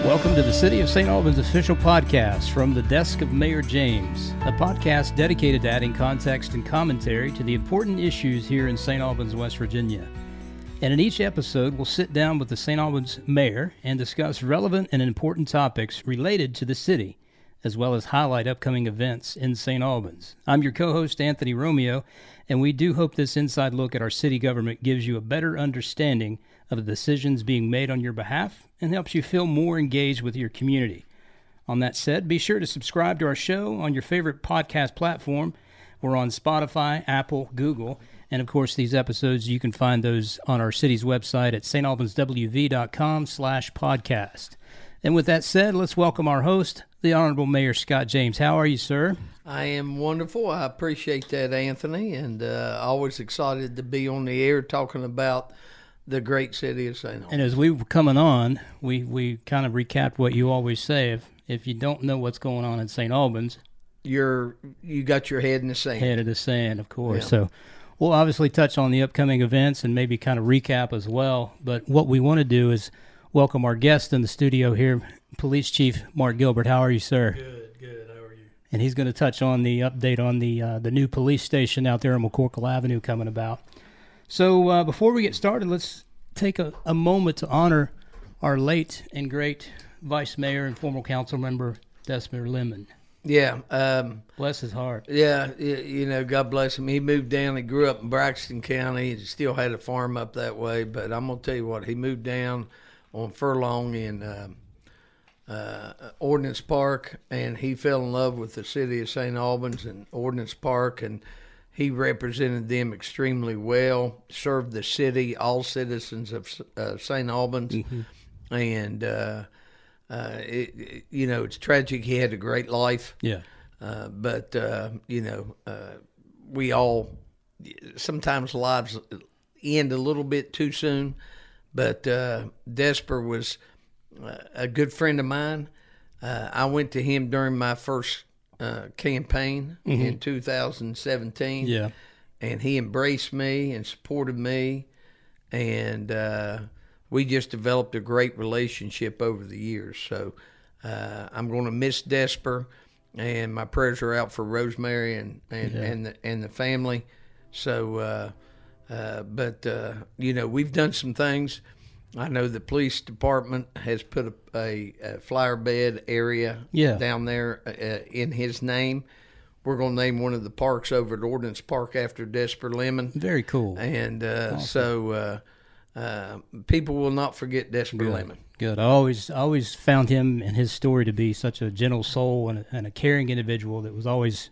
Welcome to the City of St. Albans official podcast from the desk of Mayor James, a podcast dedicated to adding context and commentary to the important issues here in St. Albans, West Virginia. And in each episode, we'll sit down with the St. Albans Mayor and discuss relevant and important topics related to the city, as well as highlight upcoming events in St. Albans. I'm your co-host, Anthony Romeo, and we do hope this inside look at our city government gives you a better understanding of the decisions being made on your behalf and helps you feel more engaged with your community. On that said, be sure to subscribe to our show on your favorite podcast platform. We're on Spotify, Apple, Google, and of course these episodes, you can find those on our city's website at stalbanswv.com/podcast. And with that said, let's welcome our host, the Honorable Mayor Scott James. How are you, sir? I am wonderful. I appreciate that, Anthony, and always excited to be on the air talking about the great city of St. Albans. And as we were coming on, we kind of recapped what you always say. If you don't know what's going on in St. Albans, you got your head in the sand. Head in the sand, of course. Yeah. So we'll obviously touch on the upcoming events and maybe kind of recap as well. But what we want to do is welcome our guest in the studio here, Police Chief Mark Gilbert. How are you, sir? Good. How are you? And he's going to touch on the update on the new police station out there on McCorkle Avenue coming about. So before we get started, let's take a moment to honor our late and great Vice Mayor and former council member, Desmond Lemon. Yeah. Bless his heart. Yeah, God bless him. He moved down. He grew up in Braxton County. He still had a farm up that way. But I'm going to tell you what, he moved down on Furlong in Ordnance Park, and he fell in love with the city of St. Albans and Ordnance Park, and he represented them extremely well, served the city, all citizens of St. Albans, and it's tragic. He had a great life. Yeah. But we all, sometimes lives end a little bit too soon, but Desper was a good friend of mine. I went to him during my first campaign in 2017. Yeah. And he embraced me and supported me, and we just developed a great relationship over the years. So I'm going to miss Desper, and my prayers are out for Rosemary and the family. So, we've done some things. I know the police department has put a flower bed area down there in his name. We're going to name one of the parks over at Ordnance Park after Desper Lemon. Very cool. And so people will not forget Desper Lemon. Good. I always found him and his story to be such a gentle soul and a caring individual that was always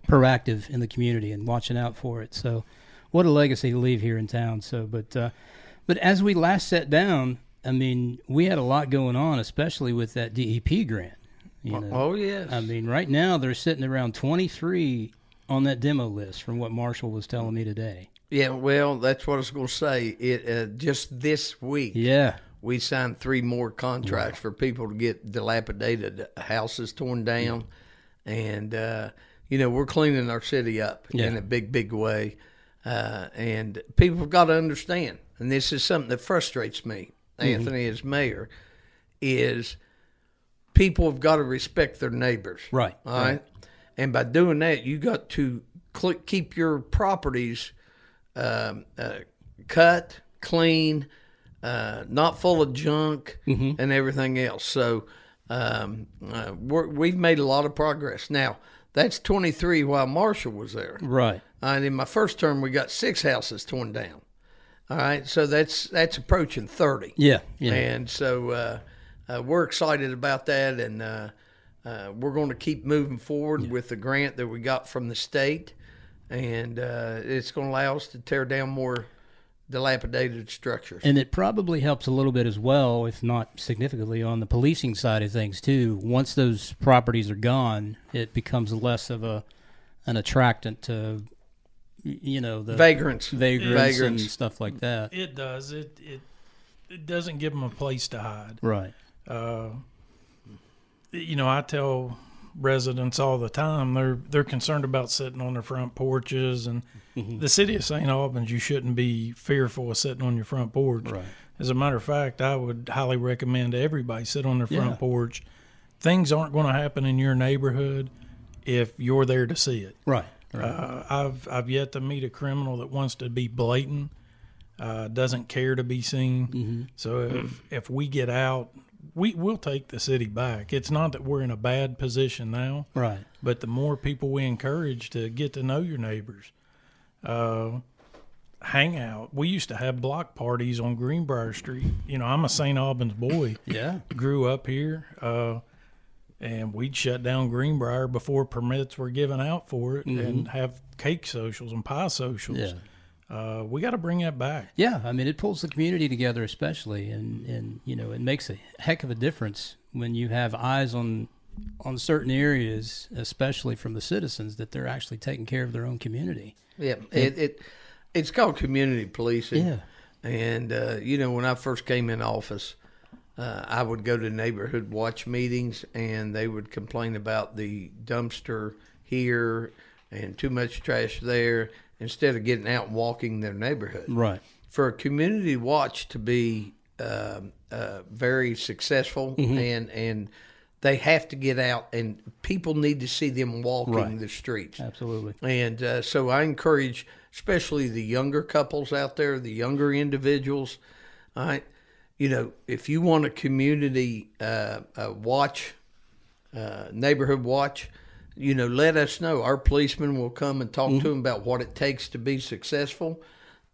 proactive in the community and watching out for it. So what a legacy to leave here in town. So, But as we last sat down, I mean, we had a lot going on, especially with that DEP grant. Oh, yes. I mean, right now they're sitting around 23 on that demo list from what Marshall was telling me today. Yeah, well, that's what I was going to say. Just this week, we signed 3 more contracts for people to get dilapidated houses torn down. And, we're cleaning our city up in a big, big way. And people have got to understand, and this is something that frustrates me, Anthony, as mayor, is people have got to respect their neighbors. Right. All right. And by doing that, you got to keep your properties cut, clean, not full of junk and everything else. So we've made a lot of progress. Now, that's 23 while Marshall was there. Right. And in my first term, we got 6 houses torn down. All right, so that's approaching 30. Yeah. And so we're excited about that, and we're going to keep moving forward with the grant that we got from the state, and it's going to allow us to tear down more dilapidated structures. And it probably helps a little bit as well, if not significantly, on the policing side of things too. Once those properties are gone, it becomes less of an attractant to, the vagrants and stuff like that. It does. It doesn't give them a place to hide. Right. I tell residents all the time they're concerned about sitting on their front porches, and the city of St. Albans, you shouldn't be fearful of sitting on your front porch. Right. As a matter of fact, I would highly recommend everybody sit on their front porch. Things aren't going to happen in your neighborhood if you're there to see it. Right. I've yet to meet a criminal that wants to be blatant, doesn't care to be seen. Mm-hmm. So if we get out, we'll take the city back. It's not that we're in a bad position now, right? But the more people we encourage to get to know your neighbors, hang out. We used to have block parties on Greenbrier Street. You know, I'm a St. Albans boy. Yeah, grew up here, and we'd shut down Greenbrier before permits were given out for it, and have cake socials and pie socials. Yeah. We got to bring that back. Yeah, I mean, it pulls the community together, especially, and you know, it makes a heck of a difference when you have eyes on certain areas, especially from the citizens, that they're actually taking care of their own community. Yeah, it's called community policing. Yeah, and you know, when I first came in office, I would go to neighborhood watch meetings, and they would complain about the dumpster here and too much trash there, instead of getting out and walking their neighborhood. Right. For a community watch to be very successful, and they have to get out, and people need to see them walking the streets. Absolutely. And so I encourage, especially the younger couples out there, the younger individuals, you know, if you want a community watch, neighborhood watch, you know, let us know. Our policemen will come and talk to them about what it takes to be successful.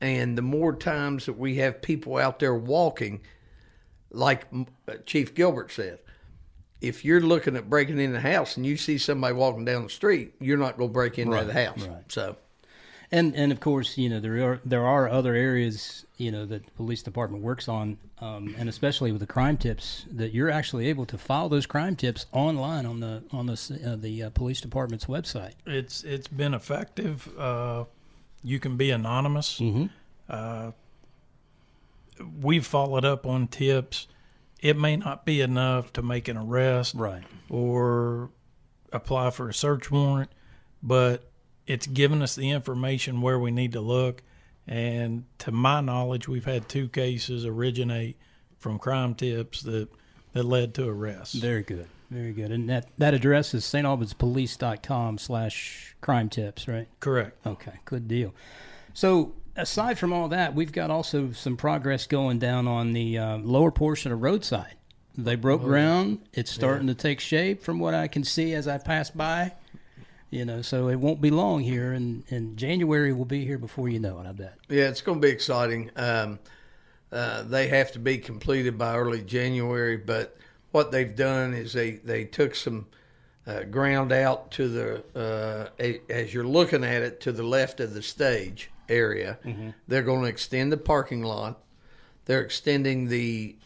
And the more times that we have people out there walking, like Chief Gilbert said, if you're looking at breaking in the house and you see somebody walking down the street, you're not going to break into the house. Right. So, and of course, you know, there are other areas, you know, that the police department works on, and especially with the crime tips, that you're actually able to file those crime tips online on the police department's website. It's been effective. You can be anonymous. We've followed up on tips. It may not be enough to make an arrest, right, or apply for a search warrant, but it's given us the information where we need to look. And to my knowledge, we've had 2 cases originate from crime tips that led to arrests. Very good. Very good. And that address is stalbanspolice.com/crime tips, right? Correct. Okay, good deal. So aside from all that, we've got also some progress going down on the lower portion of roadside. They broke ground. It's starting to take shape from what I can see as I pass by. You know, so it won't be long here, and January will be here before you know it, I bet. Yeah, it's going to be exciting. They have to be completed by early January, but what they've done is they took some ground out to the, as you're looking at it, to the left of the stage area. They're going to extend the parking lot. They're extending the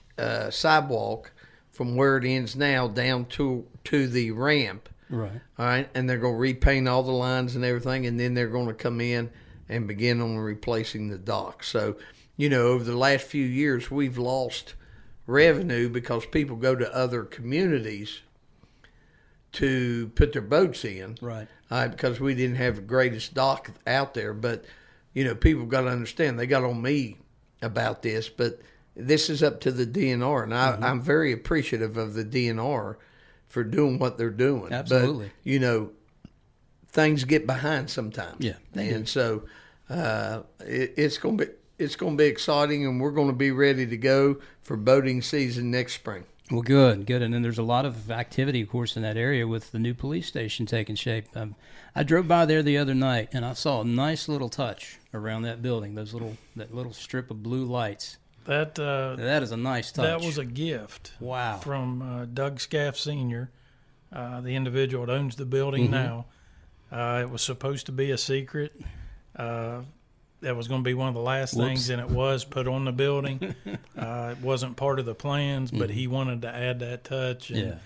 sidewalk from where it ends now down to the ramp. Right. All right, and they're going to repaint all the lines and everything, and then they're going to come in and begin on replacing the dock. So, you know, over the last few years, we've lost revenue because people go to other communities to put their boats in. Right. Because we didn't have the greatest dock out there. But, you know, people got to understand, they got on me about this, but this is up to the DNR, and I'm very appreciative of the DNR for doing what they're doing. Absolutely. But, you know, things get behind sometimes. Yeah. And so it's going to be exciting, and we're going to be ready to go for boating season next spring. Well, good. And then there's a lot of activity, of course, in that area with the new police station taking shape. I drove by there the other night, and I saw a nice little touch around that building, that little strip of blue lights. That is a nice touch. That was a gift. Wow. From Doug Scaff Sr., the individual that owns the building now. It was supposed to be a secret. That was going to be one of the last things, and it was put on the building. It wasn't part of the plans, but he wanted to add that touch. And,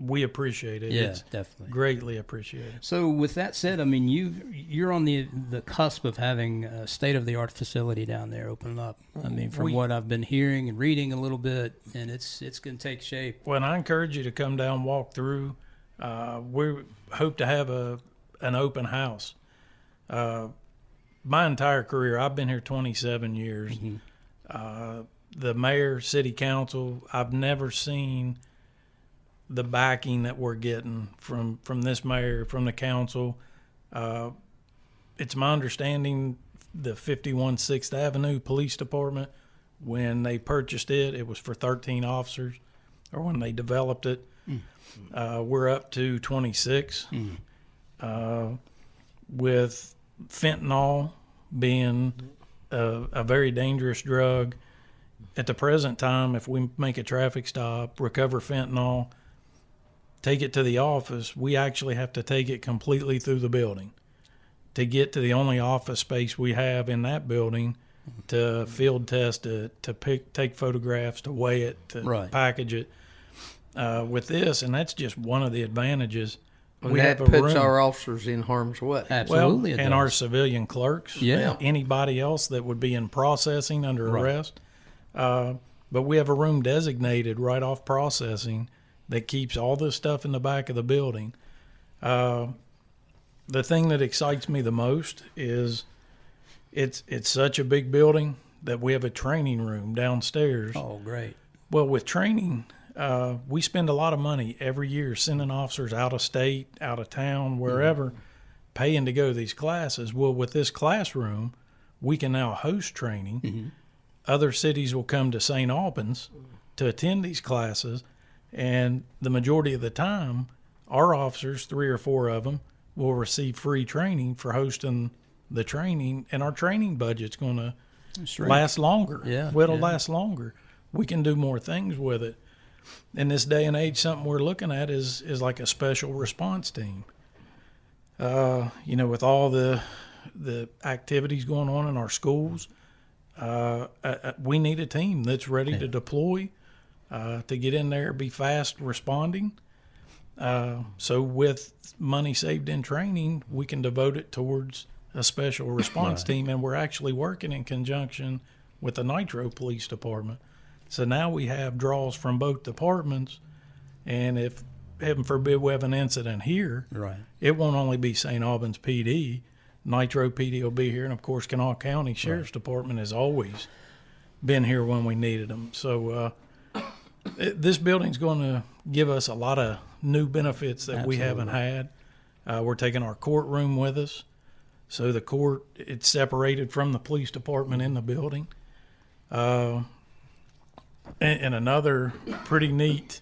we appreciate it. Yeah, definitely. Greatly appreciated. So with that said, I mean, you're on the cusp of having a state-of-the-art facility down there opening up. I mean, from what I've been hearing and reading a little bit, and it's going to take shape. Well, and I encourage you to come down, walk through. We hope to have an open house. My entire career, I've been here 27 years. The mayor, city council, I've never seen the backing that we're getting from this mayor, from the council. It's my understanding the 51 6th Avenue Police Department, when they purchased it, it was for 13 officers, or when they developed it. We're up to 26. With fentanyl being a very dangerous drug. At the present time, if we make a traffic stop, recover fentanyl, take it to the office, we actually have to take it completely through the building to get to the only office space we have in that building to field test it, to take photographs, to weigh it, to package it. With this, and that's just one of the advantages. And that puts our officers in harm's way. Absolutely. Well, and our civilian clerks. Yeah. Anybody else that would be in processing under arrest. But we have a room designated right off processing that keeps all this stuff in the back of the building. The thing that excites me the most is it's such a big building that we have a training room downstairs. Oh, great. Well, with training, we spend a lot of money every year sending officers out of state, out of town, wherever, paying to go to these classes. Well, with this classroom, we can now host training. Other cities will come to St. Albans to attend these classes, and the majority of the time, our officers, 3 or 4 of them, will receive free training for hosting the training, and our training budget's going to last longer. It'll last longer. We can do more things with it. In this day and age, something we're looking at is like a special response team. With all the activities going on in our schools, we need a team that's ready to deploy, to get in there, be fast responding. So with money saved in training, we can devote it towards a special response team, and we're actually working in conjunction with the Nitro Police Department. So now we have draws from both departments, and if, heaven forbid, we have an incident here, it won't only be St. Albans PD. Nitro PD will be here, and, of course, Kanawha County Sheriff's Department has always been here when we needed them. So this building's going to give us a lot of new benefits that we haven't had. We're taking our courtroom with us. So the court, it's separated from the police department in the building. And another pretty neat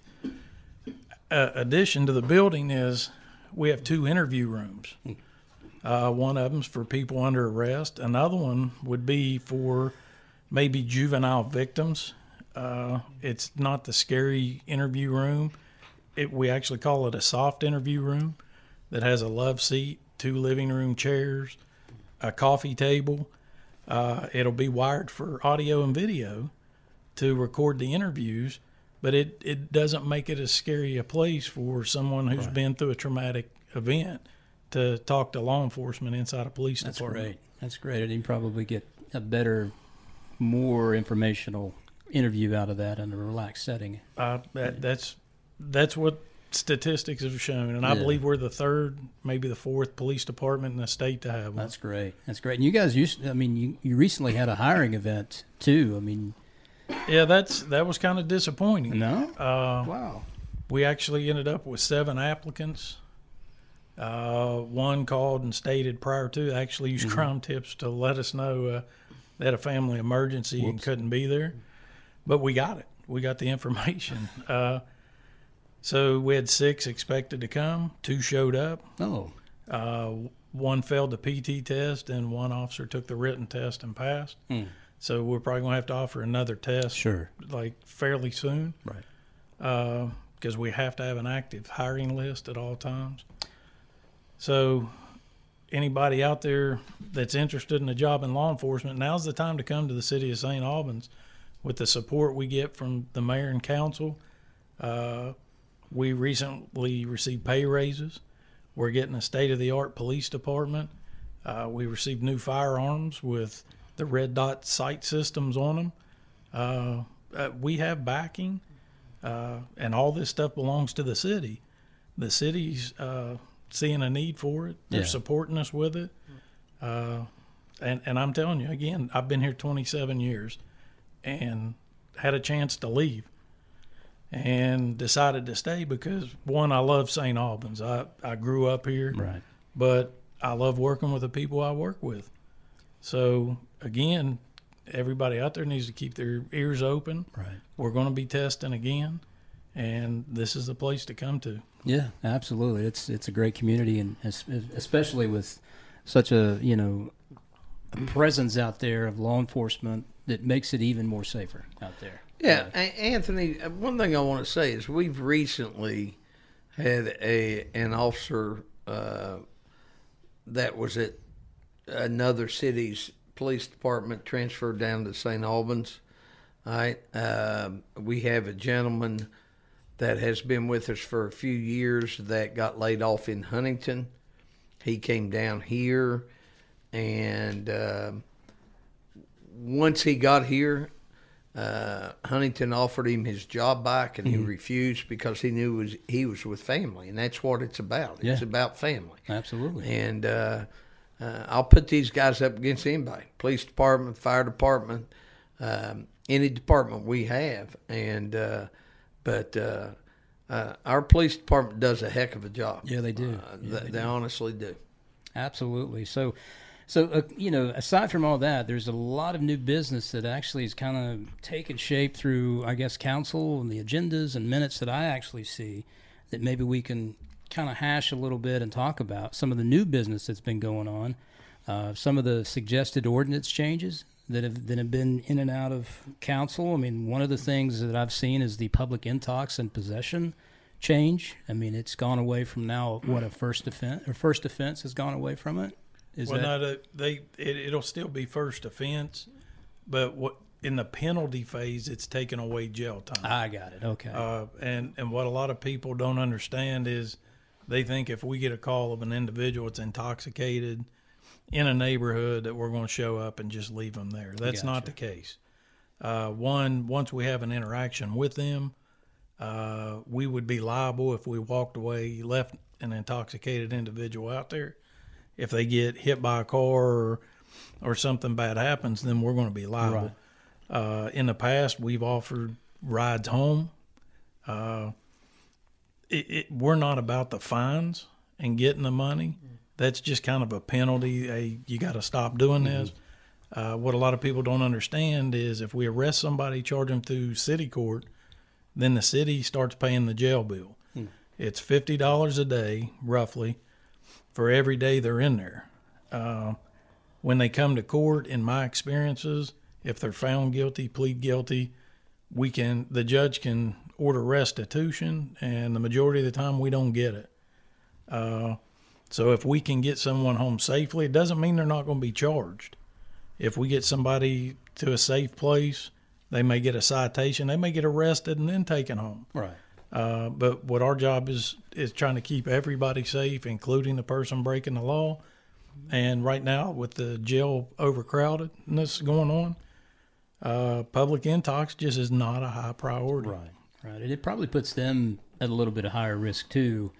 addition to the building is we have 2 interview rooms. One of them's for people under arrest. Another one would be for maybe juvenile victims. It's not the scary interview room. We actually call it a soft interview room that has a love seat, 2 living room chairs, a coffee table. It'll be wired for audio and video to record the interviews, but it doesn't make it as scary a place for someone who's been through a traumatic event to talk to law enforcement inside a police department. That's great. And you can probably get a better, more informational interview out of that in a relaxed setting. That's what statistics have shown, and I believe we're the 3rd, maybe the 4th police department in the state to have one. That's great. And you guys you recently had a hiring event too. Yeah, that was kind of disappointing. No? Wow. We actually ended up with 7 applicants. One called and stated prior to, actually used Crime Tips to let us know they had a family emergency and couldn't be there. But we got it. We got the information. So we had 6 expected to come. 2 showed up. Oh. One failed the PT test, and 1 officer took the written test and passed. So we're probably going to have to offer another test fairly soon. Right. Because we have to have an active hiring list at all times. So anybody out there that's interested in a job in law enforcement, now's the time to come to the city of St. Albans. With the support we get from the mayor and council, we recently received pay raises. We're getting a state-of-the-art police department. We received new firearms with the red dot sight systems on them. We have backing, and all this stuff belongs to the city. The city's seeing a need for it. They're supporting us with it. And I'm telling you, again, I've been here 27 years. and had a chance to leave and decided to stay because, one, I love St. Albans. I grew up here, right, but I love working with the people I work with. So, again, everybody out there needs to keep their ears open. Right. We're going to be testing again, and this is the place to come to. Yeah, absolutely. It's a great community, and especially with such a a presence out there of law enforcement that makes it even more safer out there. Yeah, Anthony, one thing I want to say is we've recently had an officer that was at another city's police department transferred down to St. Albans. All right, we have a gentleman that has been with us for a few years that got laid off in Huntington. He came down here, and once he got here, Huntington offered him his job back, and he refused because he knew he was with family, and that's what it's about. It's about family. Absolutely. And I'll put these guys up against anybody, police department, fire department, any department we have. And but our police department does a heck of a job. Yeah, they do. They honestly do. Absolutely. So aside from all that, there's a lot of new business that actually is kind of taken shape through, I guess, council and the agendas and minutes that I actually see that maybe we can kind of hash a little bit and talk about some of the new business that's been going on, some of the suggested ordinance changes that have been in and out of council. I mean, one of the things that I've seen is the public intox and possession change. I mean, it's gone away from now a first offense has gone away from it. It'll still be first offense, but in the penalty phase, it's taken away jail time. I got it. Okay. And what a lot of people don't understand is they think if we get a call of an individual that's intoxicated in a neighborhood that we're going to show up and just leave them there. That's not the case. Once we have an interaction with them, we would be liable if we walked away, left an intoxicated individual out there. If they get hit by a car or something bad happens, then we're going to be liable. Right. In the past, we've offered rides home. We're not about the fines and getting the money. That's just kind of a penalty. Hey, you got to stop doing this. What a lot of people don't understand is if we arrest somebody, charge them through city court, then the city starts paying the jail bill. It's $50 a day, roughly, for every day they're in there. When they come to court, in my experiences, if they're found guilty, plead guilty, the judge can order restitution, and the majority of the time we don't get it. So if we can get someone home safely, it doesn't mean they're not going to be charged. If we get somebody to a safe place, they may get a citation, they may get arrested and then taken home. Right. But what our job is trying to keep everybody safe, including the person breaking the law. And right now, with the jail overcrowdedness going on, public intox just is not a high priority. Right. And it probably puts them at a little bit of higher risk too,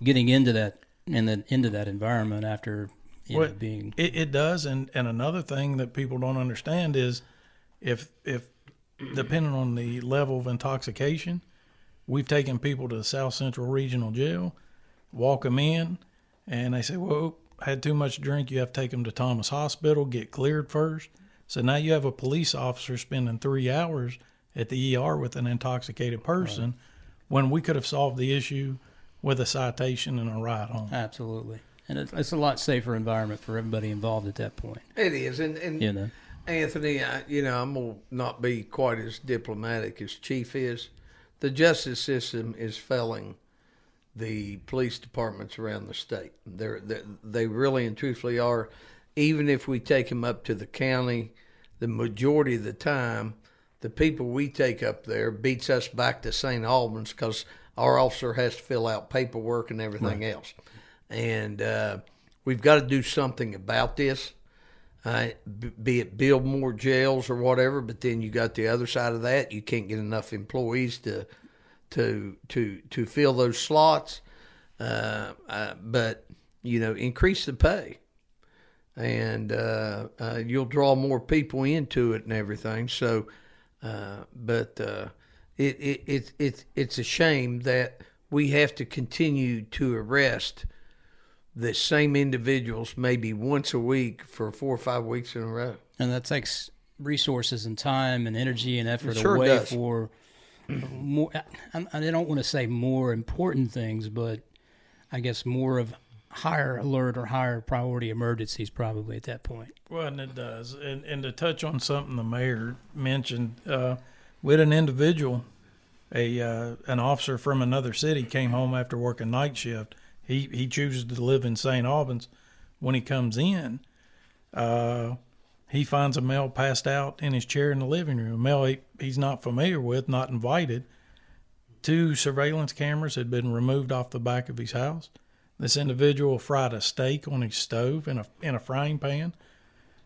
getting into that environment after being. It does, and another thing that people don't understand is, if depending on the level of intoxication, we've taken people to the South Central Regional Jail, walk them in, and they say, "Well, had too much drink. You have to take them to Thomas Hospital, get cleared first." So now you have a police officer spending 3 hours at the ER with an intoxicated person, when we could have solved the issue with a citation and a ride home. Absolutely. And it's a lot safer environment for everybody involved at that point. It is. And Anthony, I'm going to not be quite as diplomatic as Chief is. The justice system is failing the police departments around the state. They really and truthfully are. Even if we take them up to the county, the majority of the time, the people we take up there beats us back to St. Albans because our officer has to fill out paperwork and everything else. And we've got to do something about this, be it build more jails or whatever, but then you got the other side of that. You can't get enough employees to fill those slots. But, increase the pay. And you'll draw more people into it and everything. So But it's a shame that we have to continue to arrest the same individuals maybe once a week for 4 or 5 weeks in a row. And that takes resources and time and energy and effort for more. I don't want to say more important things, but I guess more of higher alert or higher priority emergencies probably at that point. Well, and it does. And to touch on something the mayor mentioned, with an individual, an officer from another city came home after working night shift. He chooses to live in St. Albans. When he comes in, he finds a male passed out in his chair in the living room. A male he's not familiar with, not invited. 2 surveillance cameras had been removed off the back of his house. This individual fried a steak on his stove in a frying pan.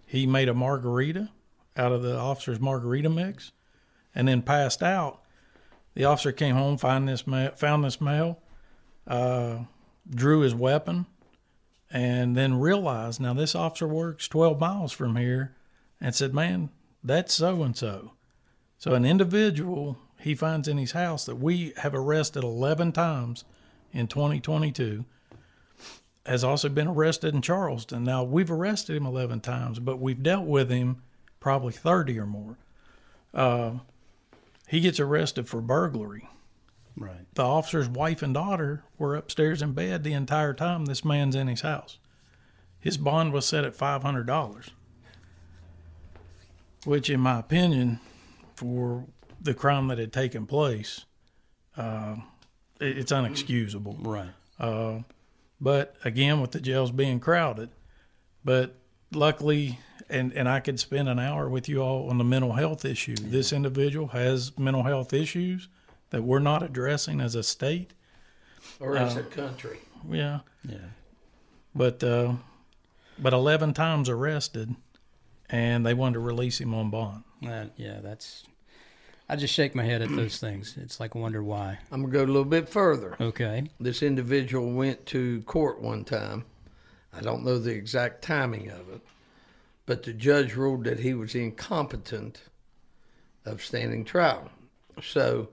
He made a margarita out of the officer's margarita mix, and then passed out. The officer came home, found this male, drew his weapon, and then realized, now this officer works 12 miles from here, and said, man, that's so-and-so. So an individual he finds in his house that we have arrested 11 times in 2022 has also been arrested in Charleston. Now, we've arrested him 11 times, but we've dealt with him probably 30 or more. He gets arrested for burglary. Right. The officer's wife and daughter were upstairs in bed the entire time this man's in his house. His bond was set at $500, which, in my opinion, for the crime that had taken place, it's unexcusable. Right. But again, with the jails being crowded, but luckily, and I could spend an hour with you all on the mental health issue. Yeah. This individual has mental health issues that we're not addressing as a state. Or as a country. Yeah. Yeah. But 11 times arrested, and they wanted to release him on bond. I just shake my head at those things. It's like, I wonder why. I'm going to go a little bit further. Okay. This individual went to court one time. I don't know the exact timing of it, but the judge ruled that he was incompetent of standing trial. So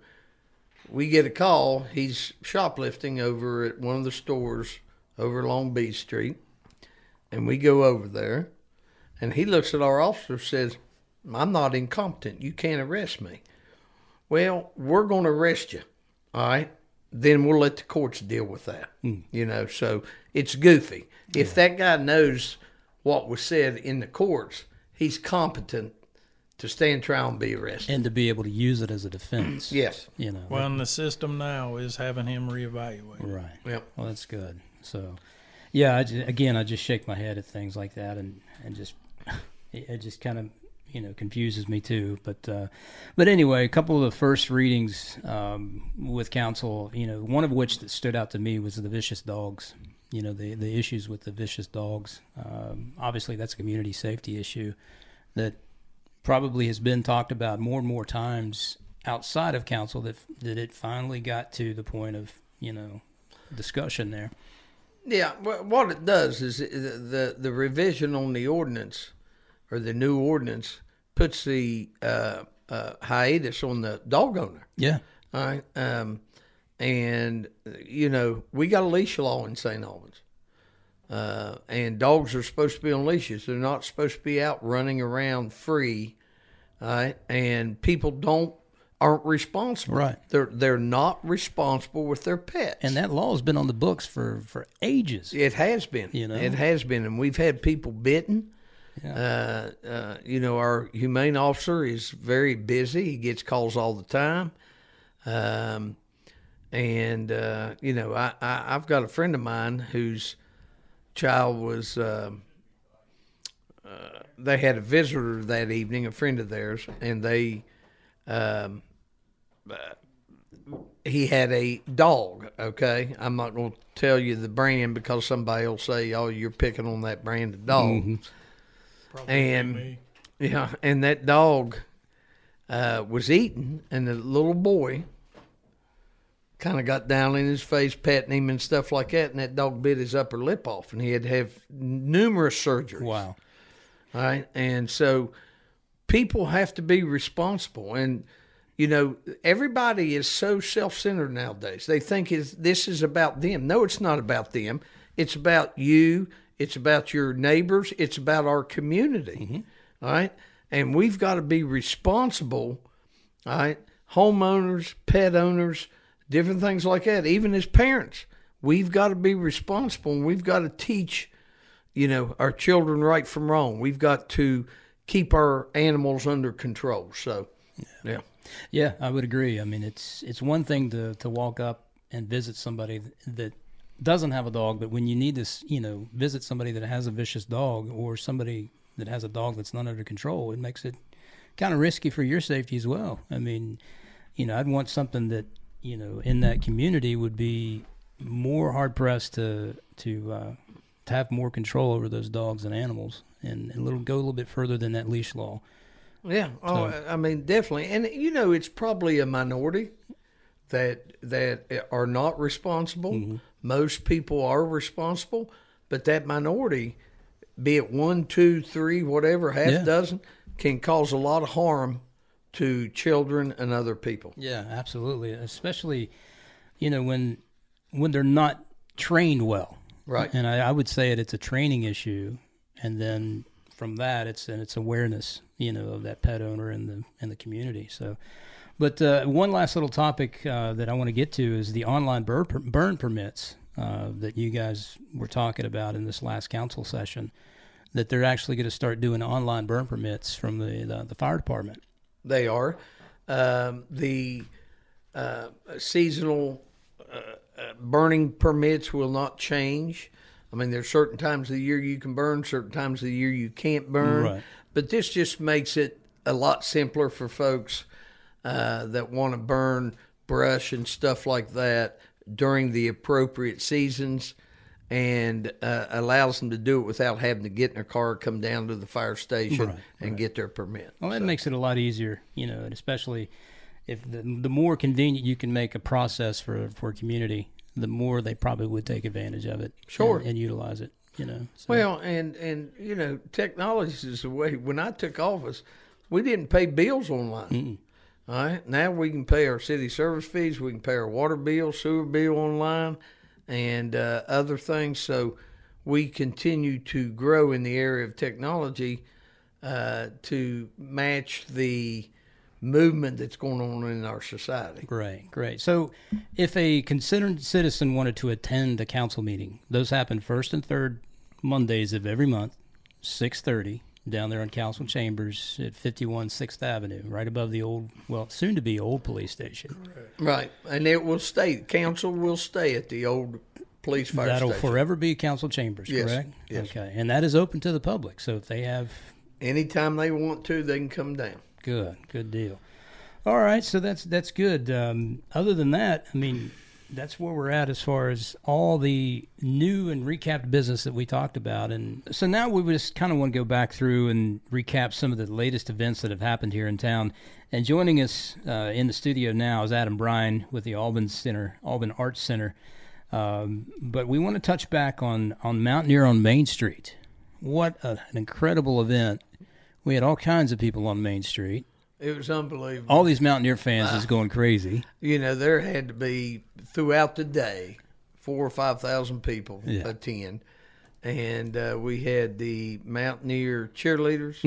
we get a call. He's shoplifting over at one of the stores over Long Beach Street, and we go over there, and he looks at our officer and says, I'm not incompetent. You can't arrest me. Well, we're going to arrest you, all right? Then we'll let the courts deal with that, so it's goofy. Yeah. If that guy knows what was said in the courts, he's competent to stand trial and be arrested. And to be able to use it as a defense. Yes. Well, and the system now is having him reevaluated. Right. Yep. Well, that's good. So, yeah, I just shake my head at things like that, and just it just kind of confuses me too. But anyway, a couple of the first readings with council, one of which that stood out to me was the vicious dogs. The issues with the vicious dogs. Obviously, that's a community safety issue that probably has been talked about more and more times outside of council, that it finally got to the point of discussion there. Yeah, well, what it does is the revision on the ordinance, or the new ordinance, puts the hiatus on the dog owner. Yeah. All right. And we got a leash law in St. Albans, and dogs are supposed to be on leashes. They're not supposed to be out running around free. All right. And people aren't responsible. Right. They're not responsible with their pets. And that law has been on the books for ages. It has been. It has been, and we've had people bitten. Yeah. Our humane officer is very busy. He gets calls all the time. I've got a friend of mine whose child was, they had a visitor that evening, a friend of theirs, and he had a dog, okay? I'm not going to tell you the brand because somebody will say, oh, you're picking on that brand of dog. Mm-hmm. And that dog was eating, and the little boy kind of got down in his face, petting him and stuff like that, and that dog bit his upper lip off, and he had to have numerous surgeries. Wow. All right, and so people have to be responsible. And, everybody is so self-centered nowadays. They think this is about them. No, it's not about them. It's about you. It's about your neighbors. It's about our community. All right? And we've got to be responsible, all right? Homeowners, pet owners, different things like that. Even as parents, we've got to be responsible, and we've got to teach, our children right from wrong. We've got to keep our animals under control. So, yeah. Yeah, I would agree. I mean, it's one thing to walk up and visit somebody that doesn't have a dog, but when you need to, visit somebody that has a vicious dog or somebody that has a dog that's not under control, it makes it kind of risky for your safety as well. I mean, I'd want something that, in that community would be more hard pressed to have more control over those dogs and animals and go a little bit further than that leash law. Yeah. So, I mean, definitely. And, it's probably a minority that are not responsible. Mm-hmm. Most people are responsible, but that minority, be it 1, 2, 3, whatever, half dozen, can cause a lot of harm to children and other people. Yeah, absolutely. Especially, when they're not trained well. Right. And I would say it's a training issue, and then from that, it's awareness, of that pet owner and the community. So, but one last little topic that I want to get to is the online burn permits that you guys were talking about in this last council session. That they're actually going to start doing online burn permits from the fire department. They are. The seasonal burning permits will not change. I mean, there's certain times of the year you can burn, certain times of the year you can't burn. Right. But this just makes it a lot simpler for folks that want to burn brush and stuff like that during the appropriate seasons, and allows them to do it without having to get in their car, come down to the fire station, and get their permit. Well, that makes it a lot easier, and especially if the more convenient you can make a process for a community, the more they probably would take advantage of it. Sure. And utilize it, So. Well, and technology is the way. When I took office, we didn't pay bills online. Mm-mm. All right. Now we can pay our city service fees. We can pay our water bill, sewer bill online, and other things. So we continue to grow in the area of technology to match the movement that's going on in our society. Great. So if a concerned citizen wanted to attend a council meeting, those happen first and third Mondays of every month, 6:30, down there on Council Chambers at 51 6th Avenue, right above the soon-to-be old police station. Correct. Right, and it will stay. Council will stay at the old police fire station. That'll forever be Council Chambers, correct? Yes. Okay, and that is open to the public, so if they have... Anytime they want to, they can come down. Good deal. All right, so that's good. Other than that, I mean, that's where we're at as far as all the new and recapped business that we talked about. And so now we just kind of want to go back through and recap some of the latest events that have happened here in town. And joining us in the studio now is Bryan with the Alban Arts Center. But we want to touch back on Mountaineer on Main Street. What an incredible event. We had all kinds of people on Main Street. It was unbelievable. All these Mountaineer fans is going crazy. There had to be, throughout the day, 4,000 or 5,000 people attend. And we had the Mountaineer cheerleaders,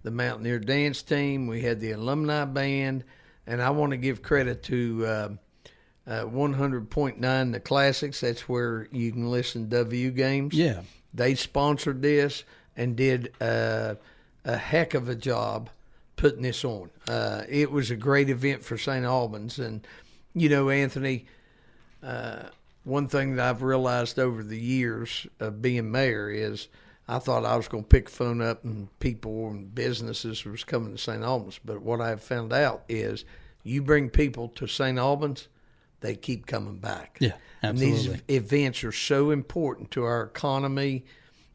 the Mountaineer dance team. We had the alumni band. And I want to give credit to 100.9 The Classics. That's where you can listen to W games. Yeah. They sponsored this and did a heck of a job putting this on. It was a great event for St. Albans. And, Anthony, one thing that I've realized over the years of being mayor is I thought I was going to pick the phone up and people and businesses was coming to St. Albans. But what I've found out is you bring people to St. Albans, they keep coming back. Yeah, absolutely. And these events are so important to our economy,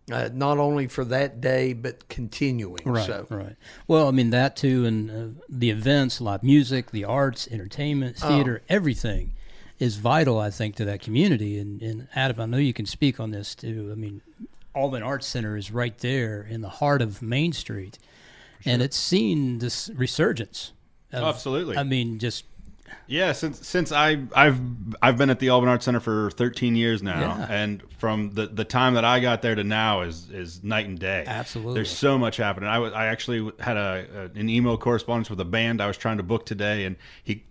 not only for that day, but continuing. Right. Well, I mean, that too, and the events, live music, the arts, entertainment, theater, everything is vital, I think, to that community. And Adam, I know you can speak on this too. I mean, Alban Arts Center is right there in the heart of Main Street. Sure. And it's seen this resurgence. Absolutely. I mean, just... Yeah, since I've been at the Alban Arts Center for 13 years now, and from the time that I got there to now is night and day. Absolutely, there's so much happening. I actually had an email correspondence with a band I was trying to book today, and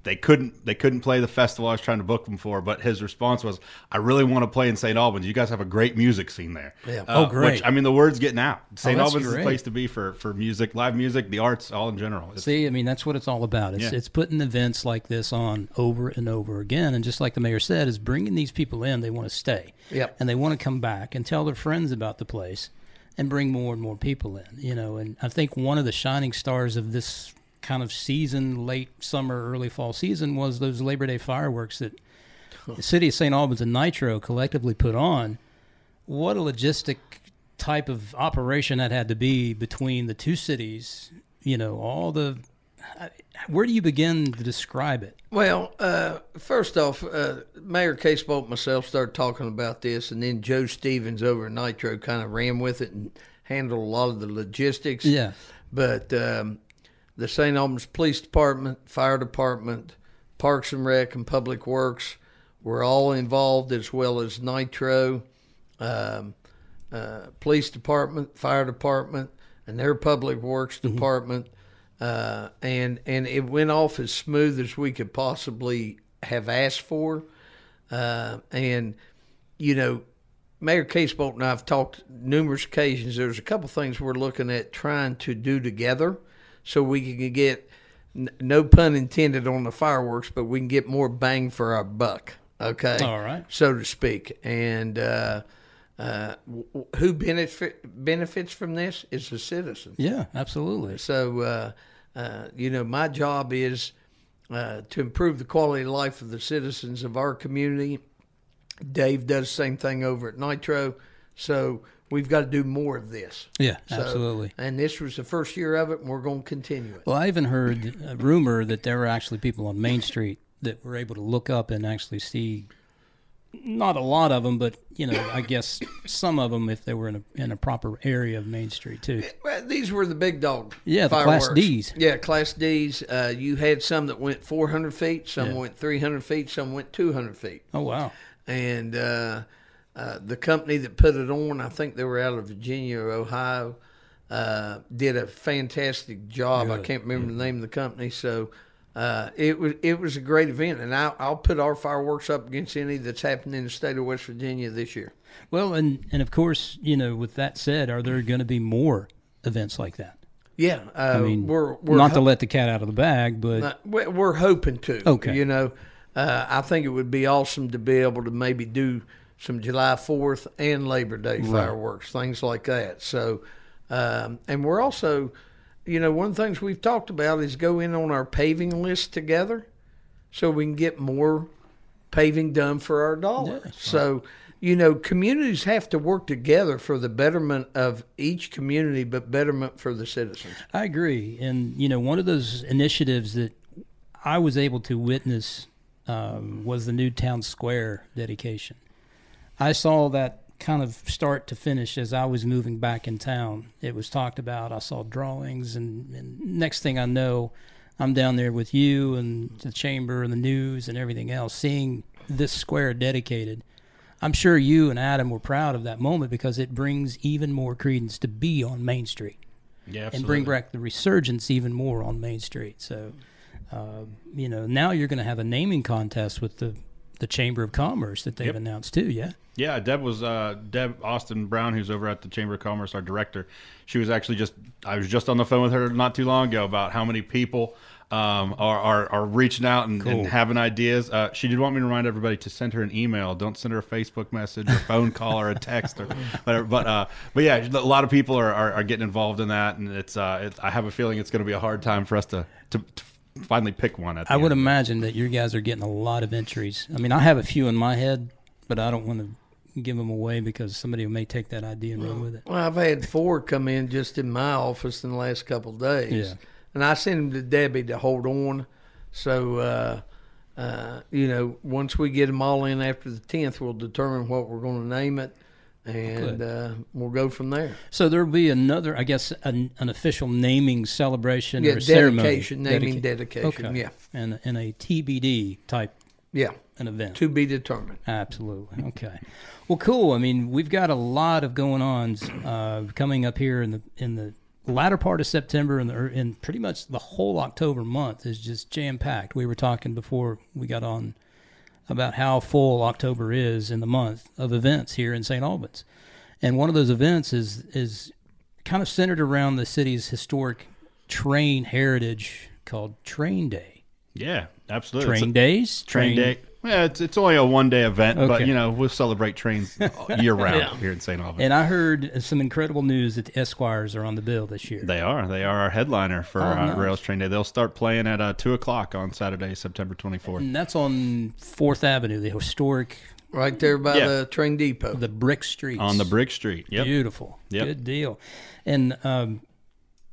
they couldn't play the festival I was trying to book them for. But his response was, "I really want to play in St. Albans. You guys have a great music scene there." Yeah. Great. Which, I mean, the word's getting out. St. Albans great. is a place to be for music, live music, the arts, all in general. See, I mean, that's what it's all about. It's putting events like this on over and over again, and just like the mayor said, is bringing these people in. They want to stay, and they want to come back and tell their friends about the place, and bring more and more people in. And I think one of the shining stars of this kind of season, late summer, early fall season, was those Labor Day fireworks that the city of St. Albans and Nitro collectively put on. What a logistic type of operation that had to be between the two cities. Where do you begin to describe it? Well, first off, Mayor Casebolt and myself started talking about this, and then Joe Stevens over at Nitro kind of ran with it and handled a lot of the logistics. Yeah. But the St. Albans Police Department, Fire Department, Parks and Rec, and Public Works were all involved, as well as Nitro, Police Department, Fire Department, and their Public Works Department. And it went off as smooth as we could possibly have asked for. And, Mayor Casebolt and I have talked numerous occasions. There's a couple things we're looking at trying to do together so we can get, no pun intended on the fireworks, but we can get more bang for our buck, okay? All right. So to speak. And who benefits from this is the citizens. Yeah, absolutely. So, my job is to improve the quality of life of the citizens of our community. Dave does the same thing over at Nitro. So we've got to do more of this. Yeah, absolutely. And this was the first year of it, and we're going to continue it. Well, I even heard a rumor that there were actually people on Main Street that were able to look up and actually see, not a lot of them, but, I guess some of them if they were in a proper area of Main Street, too. Well, these were the big dog the fireworks. Class Ds. Yeah, Class Ds. You had some that went 400 feet, some went 300 feet, some went 200 feet. Oh, wow. And the company that put it on, I think they were out of Virginia or Ohio, did a fantastic job. Good. I can't remember the name of the company. So it was a great event, and I'll put our fireworks up against any that's happening in the state of West Virginia this year. Well, and of course, with that said, are there going to be more events like that? Yeah, I mean, we're not to let the cat out of the bag, but we're hoping to. Okay, I think it would be awesome to be able to maybe do some July 4th and Labor Day fireworks, things like that. So, and we're also, one of the things we've talked about is go in on our paving list together so we can get more paving done for our dollar. Yeah, so, communities have to work together for the betterment of each community, but betterment for the citizens. I agree. And, one of those initiatives that I was able to witness was the new town square dedication. I saw that kind of start to finish as I was moving back in town. It was talked about. I saw drawings, and next thing I know, I'm down there with you and the chamber and the news and everything else, seeing this square dedicated. I'm sure you and Adam were proud of that moment because it brings even more credence to be on Main Street. Yeah, absolutely. And bring back the resurgence even more on Main Street. So, now you're going to have a naming contest with the Chamber of Commerce that they've announced too, yeah? Yeah, Deb Austin Brown, who's over at the Chamber of Commerce, our director. She was actually I was just on the phone with her not too long ago about how many people are reaching out and having ideas. She did want me to remind everybody to send her an email. Don't send her a Facebook message or phone call or a text or whatever. But yeah, a lot of people are getting involved in that, and I have a feeling it's going to be a hard time for us to finally pick one. I would imagine that you guys are getting a lot of entries. I mean, I have a few in my head, but I don't want to give them away because somebody may take that idea and run with it. Well, I've had 4 come in just in my office in the last couple of days. Yeah. And I sent them to Debbie to hold on. So, once we get them all in after the 10th, we'll determine what we're going to name it. and we'll go from there. So there'll be another, I guess, an official naming celebration or dedication, ceremony. dedication, okay. And a TBD type an event. To be determined. Absolutely. Okay. Well, cool. I mean, we've got a lot of going-ons coming up here in the latter part of September and pretty much the whole October month is just jam-packed. We were talking before we got on about how full October is in the month of events here in St. Albans. And one of those events is kind of centered around the city's historic train heritage called Train Day. Yeah, absolutely. Train days? Train day. Yeah, it's only a one-day event, but, we'll celebrate trains year-round here in St. Albans. And I heard some incredible news that the Esquires are on the bill this year. They are. They are our headliner for nice. Rails Train Day. They'll start playing at 2 o'clock on Saturday, September 24th. And that's on 4th Avenue, the historic... Right there by the train depot. The brick streets. On the brick street, yep. Beautiful. Yep. Good deal. And